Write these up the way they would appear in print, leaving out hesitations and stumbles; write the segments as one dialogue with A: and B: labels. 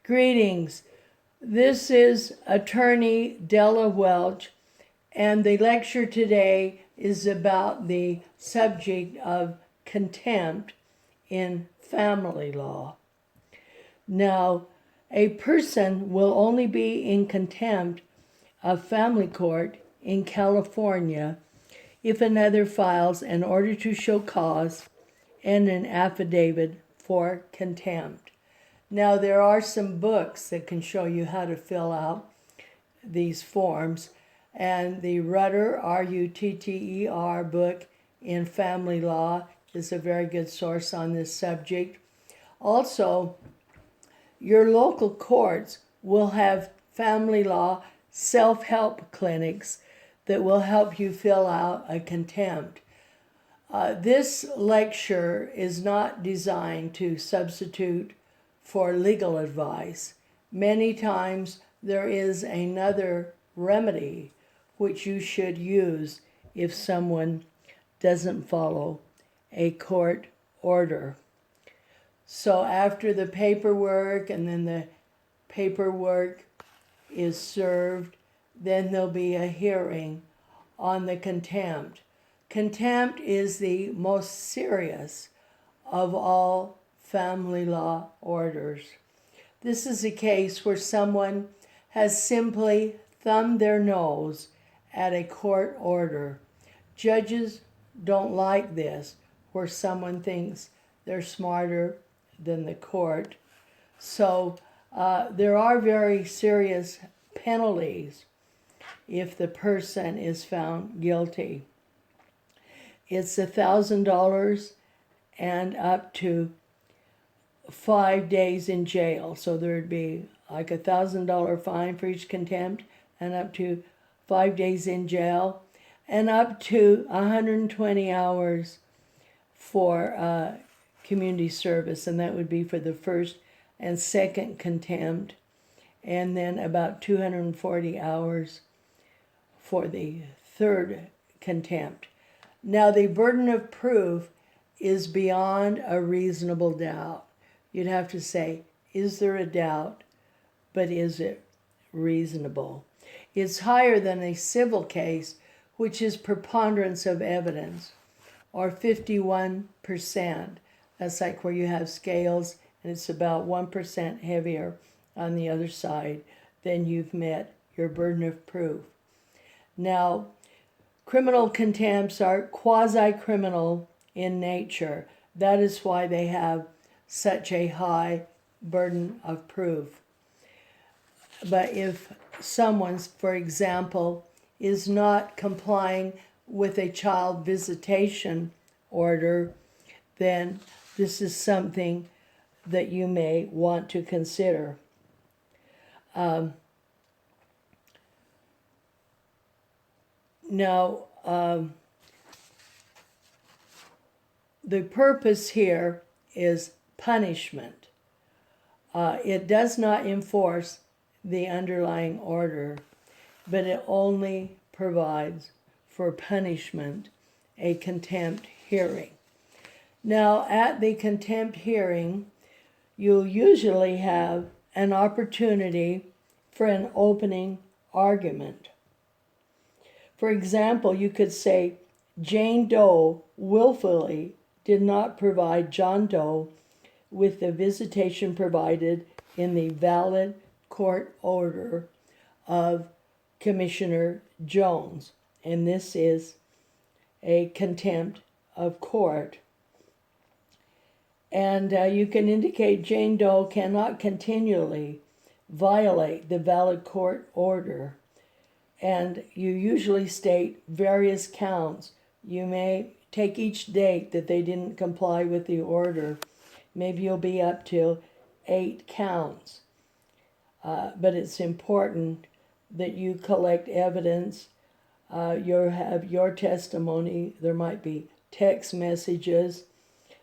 A: Greetings. This is attorney Della Welch, and the lecture today is about the subject of contempt in family law. Now, a person will only be in contempt of family court in California if another files an order to show cause and an affidavit for contempt. Now, there are some books that can show you how to fill out these forms, and the Rutter, R-U-T-T-E-R, book in family law is a very good source on this subject. Also, your local courts will have family law self-help clinics that will help you fill out a contempt. This lecture is not designed to substitute for legal advice. Many times there is another remedy which you should use if someone doesn't follow a court order. So after the paperwork, and then the paperwork is served, then there'll be a hearing on the contempt. Contempt is the most serious of all family law orders. This is a case where someone has simply thumbed their nose at a court order. Judges don't like this, where someone thinks they're smarter than the court. So there are very serious penalties if the person is found guilty. It's $1,000 and up to 5 days in jail. So there'd be like $1,000 fine for each contempt, and up to 5 days in jail, and up to 120 hours for community service, and that would be for the first and second contempt, and then about 240 hours for the third contempt. Now, the burden of proof is beyond a reasonable doubt. You'd have to say, is there a doubt, but is it reasonable? It's higher than a civil case, which is preponderance of evidence, or 51%. That's like where you have scales, and it's about 1% heavier on the other side. Then you've met your burden of proof. Now, criminal contempts are quasi-criminal in nature. That is why they have such a high burden of proof. But if someone, for example, is not complying with a child visitation order, then this is something that you may want to consider. The purpose here is punishment. It does not enforce the underlying order, but it only provides for punishment, a contempt hearing. Now, at the contempt hearing, you'll usually have an opportunity for an opening argument. For example, you could say, Jane Doe willfully did not provide John Doe with the visitation provided in the valid court order of Commissioner Jones, and this is a contempt of court. And you can indicate Jane Doe cannot continually violate the valid court order, and you usually state various counts. You may take each date that they didn't comply with the order. Maybe you'll be up to 8 counts. But it's important that you collect evidence. You have your testimony. There might be text messages.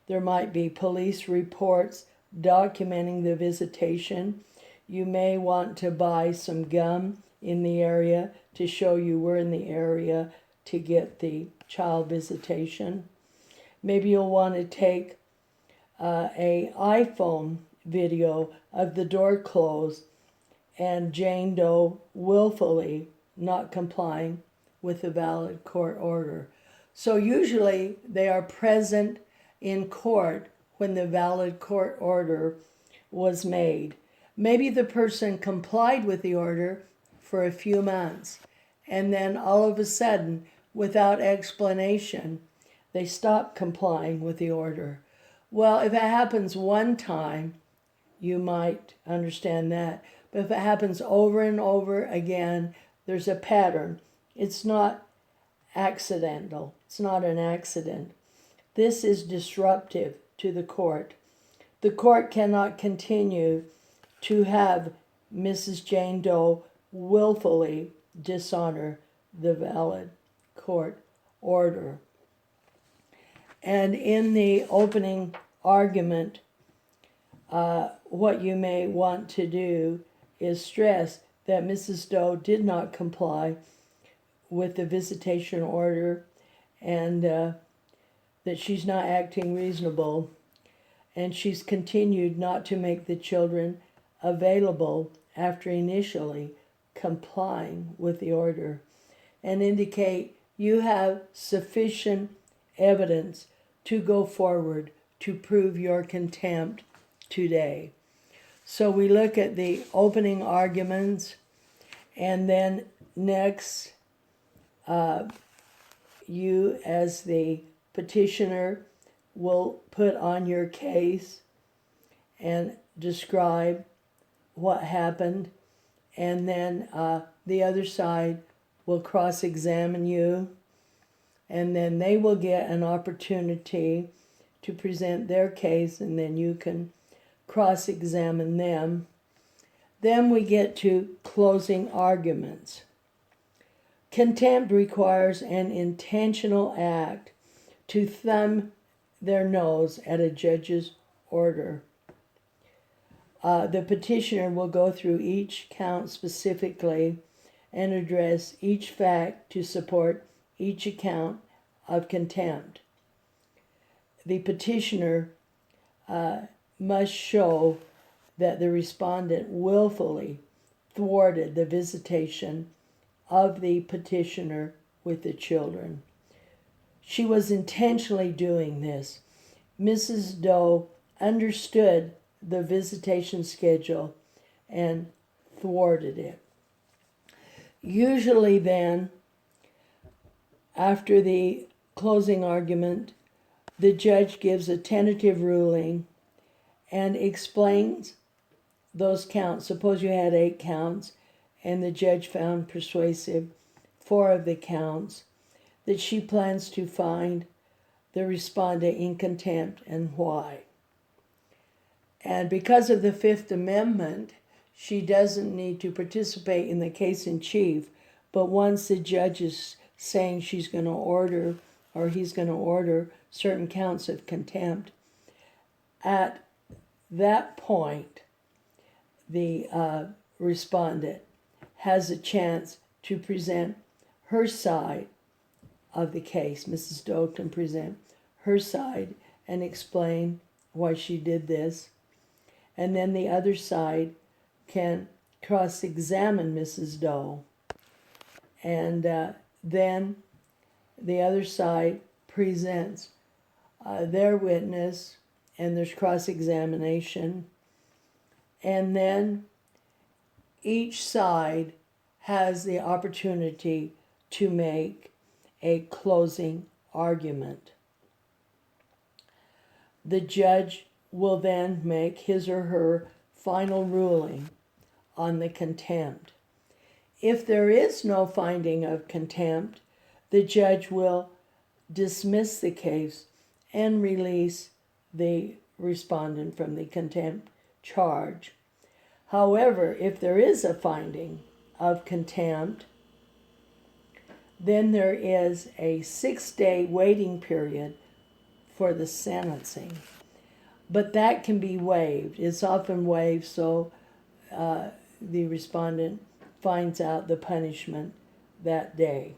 A: There might be police reports documenting the visitation. You may want to buy some gum in the area to show you were in the area to get the child visitation. Maybe you'll want to take a iPhone video of the door closed and Jane Doe willfully not complying with a valid court order. So usually they are present in court when the valid court order was made. Maybe the person complied with the order for a few months, and then all of a sudden, without explanation, they stop complying with the order. Well, if it happens one time, you might understand that. But if it happens over and over again, there's a pattern. It's not accidental. It's not an accident. This is disruptive to the court. The court cannot continue to have Mrs. Jane Doe willfully dishonor the valid court order. And in the opening argument, what you may want to do is stress that Mrs. Doe did not comply with the visitation order and that she's not acting reasonable, and she's continued not to make the children available after initially complying with the order, and indicate you have sufficient evidence to go forward to prove your contempt today. So we look at the opening arguments, and then next, you as the petitioner will put on your case and describe what happened, and then the other side will cross-examine you, and then they will get an opportunity to present their case, and then you can cross-examine them. Then we get to closing arguments. Contempt requires an intentional act to thumb their nose at a judge's order. The petitioner will go through each count specifically and address each fact to support each account of contempt. The petitioner must show that the respondent willfully thwarted the visitation of the petitioner with the children. She was intentionally doing this. Mrs. Doe understood the visitation schedule and thwarted it. Usually then, after the closing argument, the judge gives a tentative ruling and explains those counts. Suppose you had 8 counts and the judge found persuasive 4 of the counts, that she plans to find the respondent in contempt and why. And because of the Fifth Amendment, she doesn't need to participate in the case in chief, but once the judge is saying she's going to order, or he's going to order certain counts of contempt, at that point, the respondent has a chance to present her side of the case. Mrs. Doe can present her side and explain why she did this. And then the other side can cross-examine Mrs. Doe. And then the other side presents their witness, and there's cross-examination. And then each side has the opportunity to make a closing argument. The judge will then make his or her final ruling on the contempt. If there is no finding of contempt, the judge will dismiss the case and release the respondent from the contempt charge. However, if there is a finding of contempt, then there is a 6-day waiting period for the sentencing. But that can be waived. It's often waived so the respondent finds out the punishment that day.